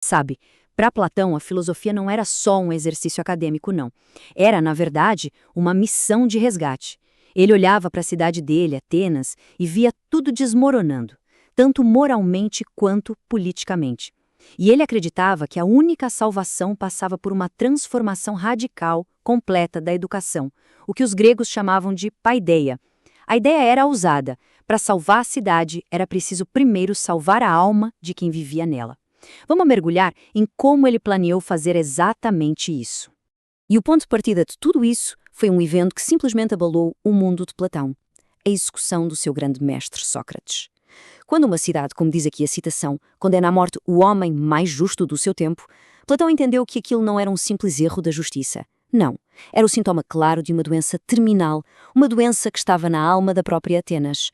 Sabe, para Platão, a filosofia não era só um exercício acadêmico, não. Era, na verdade, uma missão de resgate. Ele olhava para a cidade dele, Atenas, e via tudo desmoronando, tanto moralmente quanto politicamente. E ele acreditava que a única salvação passava por uma transformação radical, completa da educação, o que os gregos chamavam de paideia. A ideia era ousada. Para salvar a cidade, era preciso primeiro salvar a alma de quem vivia nela. Vamos mergulhar em como ele planeou fazer exatamente isso. E o ponto de partida de tudo isso foi um evento que simplesmente abalou o mundo de Platão, a execução do seu grande mestre Sócrates. Quando uma cidade, como diz aqui a citação, condena à morte o homem mais justo do seu tempo, Platão entendeu que aquilo não era um simples erro da justiça. Não, era o sintoma claro de uma doença terminal, uma doença que estava na alma da própria Atenas.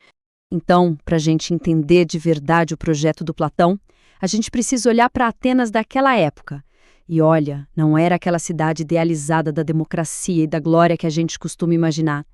Então, para a gente entender de verdade o projeto do Platão, a gente precisa olhar para Atenas daquela época. E olha, não era aquela cidade idealizada da democracia e da glória que a gente costuma imaginar.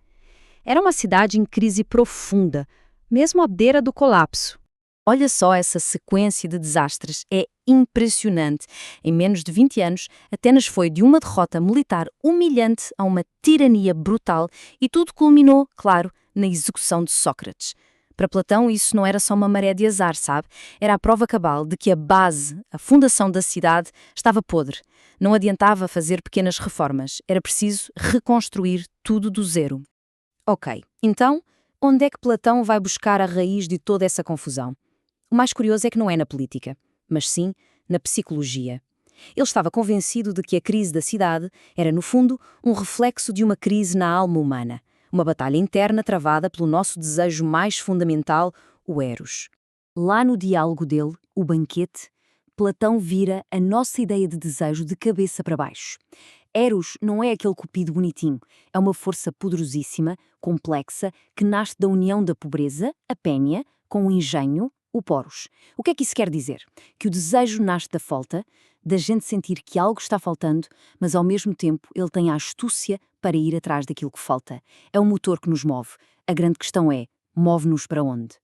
Era uma cidade em crise profunda, mesmo à beira do colapso. Olha só essa sequência de desastres, é impressionante. Em menos de 20 anos, Atenas foi de uma derrota militar humilhante a uma tirania brutal e tudo culminou, claro, na execução de Sócrates. Para Platão, isso não era só uma maré de azar, sabe? Era a prova cabal de que a base, a fundação da cidade, estava podre. Não adiantava fazer pequenas reformas, era preciso reconstruir tudo do zero. Ok, então, onde é que Platão vai buscar a raiz de toda essa confusão? O mais curioso é que não é na política, mas sim na psicologia. Ele estava convencido de que a crise da cidade era, no fundo, um reflexo de uma crise na alma humana. Uma batalha interna travada pelo nosso desejo mais fundamental, o Eros. Lá no diálogo dele, O Banquete, Platão vira a nossa ideia de desejo de cabeça para baixo. Eros não é aquele cupido bonitinho, é uma força poderosíssima, complexa, que nasce da união da pobreza, a pénia, com o engenho, o poros. O que é que isso quer dizer? Que o desejo nasce da falta, da gente sentir que algo está faltando, mas ao mesmo tempo ele tem a astúcia para ir atrás daquilo que falta. É o motor que nos move. A grande questão é, move-nos para onde?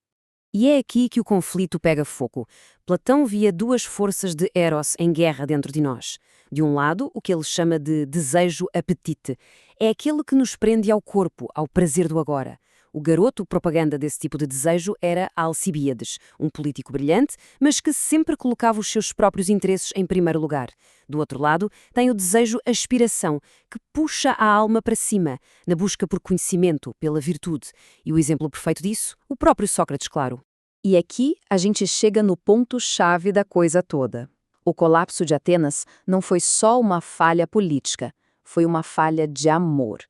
E é aqui que o conflito pega fogo. Platão via duas forças de Eros em guerra dentro de nós. De um lado, o que ele chama de desejo-apetite. É aquele que nos prende ao corpo, ao prazer do agora. O garoto propaganda desse tipo de desejo era Alcibíades, um político brilhante, mas que sempre colocava os seus próprios interesses em primeiro lugar. Do outro lado, tem o desejo-aspiração, que puxa a alma para cima, na busca por conhecimento, pela virtude. E o exemplo perfeito disso? O próprio Sócrates, claro. E aqui a gente chega no ponto-chave da coisa toda. O colapso de Atenas não foi só uma falha política, foi uma falha de amor.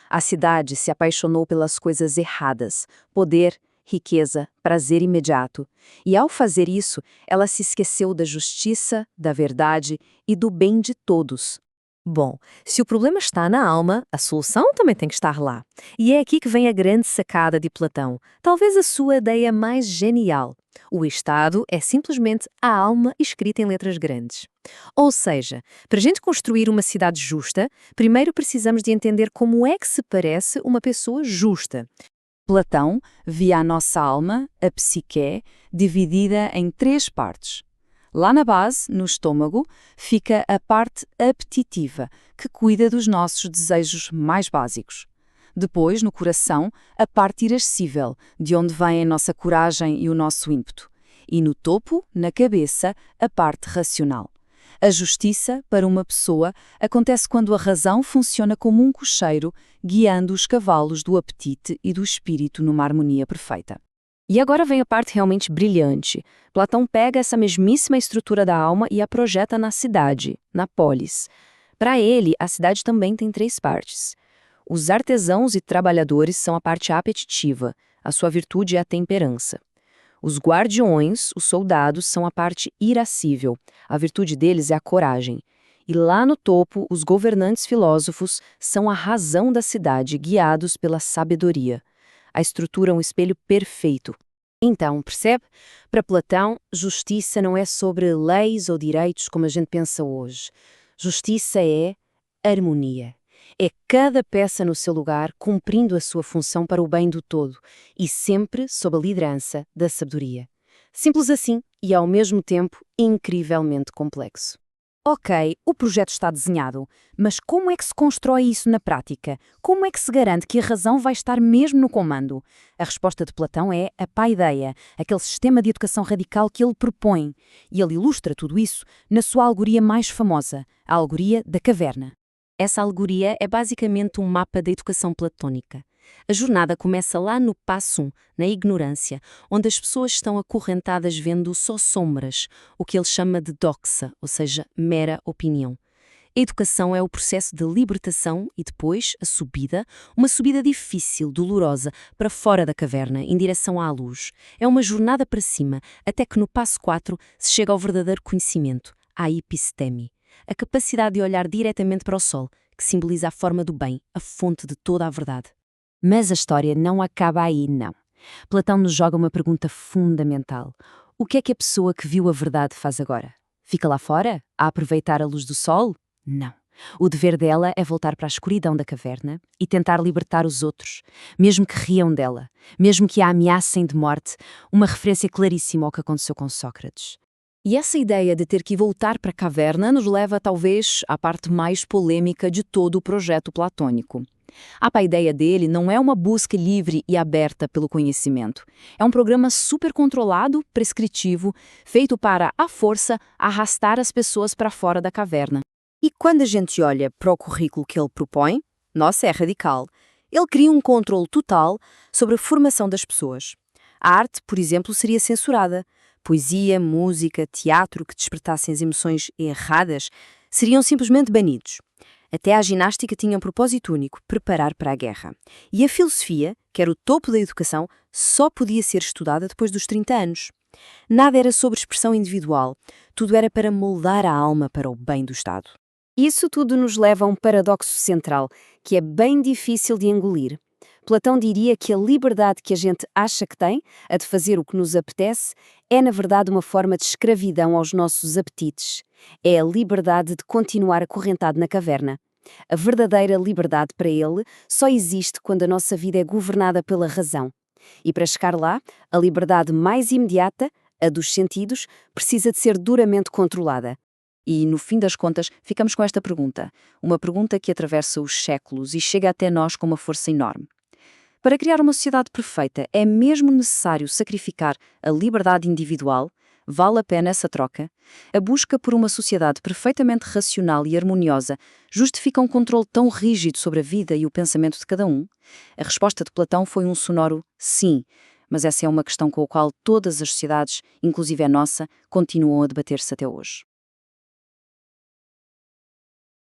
A cidade se apaixonou pelas coisas erradas, poder, riqueza, prazer imediato. E ao fazer isso, ela se esqueceu da justiça, da verdade e do bem de todos. Bom, se o problema está na alma, a solução também tem que estar lá. E é aqui que vem a grande sacada de Platão, talvez a sua ideia mais genial. O Estado é simplesmente a alma escrita em letras grandes. Ou seja, para a gente construir uma cidade justa, primeiro precisamos de entender como é que se parece uma pessoa justa. Platão via a nossa alma, a psique, dividida em três partes. Lá na base, no estômago, fica a parte apetitiva, que cuida dos nossos desejos mais básicos. Depois, no coração, a parte irascível, de onde vem a nossa coragem e o nosso ímpeto. E no topo, na cabeça, a parte racional. A justiça, para uma pessoa, acontece quando a razão funciona como um cocheiro, guiando os cavalos do apetite e do espírito numa harmonia perfeita. E agora vem a parte realmente brilhante. Platão pega essa mesmíssima estrutura da alma e a projeta na cidade, na polis. Para ele, a cidade também tem três partes. Os artesãos e trabalhadores são a parte apetitiva, a sua virtude é a temperança. Os guardiões, os soldados, são a parte irascível, a virtude deles é a coragem. E lá no topo, os governantes filósofos são a razão da cidade, guiados pela sabedoria. A estrutura é um espelho perfeito. Então, percebe? Para Platão, justiça não é sobre leis ou direitos como a gente pensa hoje. Justiça é harmonia. É cada peça no seu lugar, cumprindo a sua função para o bem do todo, e sempre sob a liderança da sabedoria. Simples assim e, ao mesmo tempo, incrivelmente complexo. Ok, o projeto está desenhado, mas como é que se constrói isso na prática? Como é que se garante que a razão vai estar mesmo no comando? A resposta de Platão é a paideia, aquele sistema de educação radical que ele propõe. E ele ilustra tudo isso na sua alegoria mais famosa, a alegoria da caverna. Essa alegoria é basicamente um mapa da educação platônica. A jornada começa lá no passo 1, na ignorância, onde as pessoas estão acorrentadas vendo só sombras, o que ele chama de doxa, ou seja, mera opinião. A educação é o processo de libertação e depois a subida, uma subida difícil, dolorosa, para fora da caverna, em direção à luz. É uma jornada para cima, até que no passo 4 se chega ao verdadeiro conhecimento, à episteme, a capacidade de olhar diretamente para o sol, que simboliza a forma do bem, a fonte de toda a verdade. Mas a história não acaba aí, não. Platão nos joga uma pergunta fundamental. O que é que a pessoa que viu a verdade faz agora? Fica lá fora, a aproveitar a luz do sol? Não. O dever dela é voltar para a escuridão da caverna e tentar libertar os outros, mesmo que riam dela, mesmo que a ameacem de morte, uma referência claríssima ao que aconteceu com Sócrates. E essa ideia de ter que voltar para a caverna nos leva, talvez, à parte mais polêmica de todo o projeto platônico. A paideia dele não é uma busca livre e aberta pelo conhecimento. É um programa super controlado, prescritivo, feito para, à força, arrastar as pessoas para fora da caverna. E quando a gente olha para o currículo que ele propõe, nossa, é radical. Ele cria um controle total sobre a formação das pessoas. A arte, por exemplo, seria censurada. Poesia, música, teatro que despertassem as emoções erradas seriam simplesmente banidos. Até a ginástica tinha um propósito único, preparar para a guerra. E a filosofia, que era o topo da educação, só podia ser estudada depois dos 30 anos. Nada era sobre expressão individual, tudo era para moldar a alma para o bem do Estado. Isso tudo nos leva a um paradoxo central, que é bem difícil de engolir. Platão diria que a liberdade que a gente acha que tem, a de fazer o que nos apetece, é na verdade uma forma de escravidão aos nossos apetites. É a liberdade de continuar acorrentado na caverna. A verdadeira liberdade para ele só existe quando a nossa vida é governada pela razão. E para chegar lá, a liberdade mais imediata, a dos sentidos, precisa de ser duramente controlada. E, no fim das contas, ficamos com esta pergunta. Uma pergunta que atravessa os séculos e chega até nós com uma força enorme. Para criar uma sociedade perfeita, é mesmo necessário sacrificar a liberdade individual? Vale a pena essa troca? A busca por uma sociedade perfeitamente racional e harmoniosa justifica um controle tão rígido sobre a vida e o pensamento de cada um? A resposta de Platão foi um sonoro sim, mas essa é uma questão com a qual todas as sociedades, inclusive a nossa, continuam a debater-se até hoje.